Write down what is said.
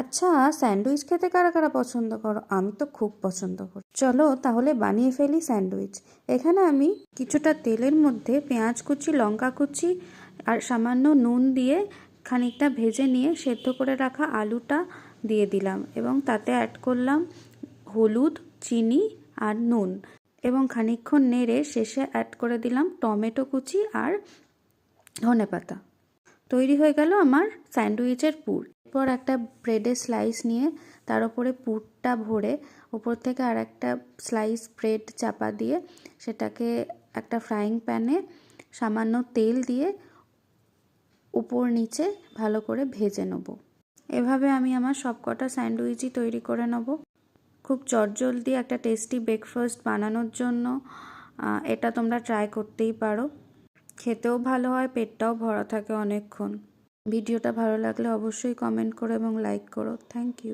আচ্ছা, স্যান্ডউইচ খেতে কারা কারা পছন্দ করো? আমি তো খুব পছন্দ করি। চলো তাহলে বানিয়ে ফেলি স্যান্ডউইচ। এখানে আমি কিছুটা তেলের মধ্যে পেঁয়াজ কুচি, লঙ্কা কুচি আর সামান্য নুন দিয়ে খানিকটা ভেজে নিয়ে সেদ্ধ করে রাখা আলুটা দিয়ে দিলাম এবং তাতে অ্যাড করলাম হলুদ, চিনি আর নুন এবং খানিকক্ষণ নেড়ে শেষে অ্যাড করে দিলাম টমেটো কুচি আর ধনেপাতা। তৈরি হয়ে গেল আমার স্যান্ডউইচের পুর। এরপর একটা ব্রেডের স্লাইস নিয়ে তার উপরে পুরটা ভরে উপর থেকে আর একটা স্লাইস ব্রেড চাপা দিয়ে সেটাকে একটা ফ্রাইং প্যানে সামান্য তেল দিয়ে উপর নিচে ভালো করে ভেজে নেব। এভাবে আমি আমার সবকটা স্যান্ডউইচই তৈরি করে নেব। খুব চটজলদি একটা টেস্টি ব্রেকফাস্ট বানানোর জন্য এটা তোমরা ট্রাই করতেই পারো। খেতেও ভালো হয়, পেটটাও ভরা থাকে অনেকক্ষণ। ভিডিওটা ভালো লাগলে অবশ্যই কমেন্ট করো এবং লাইক করো। Thank you.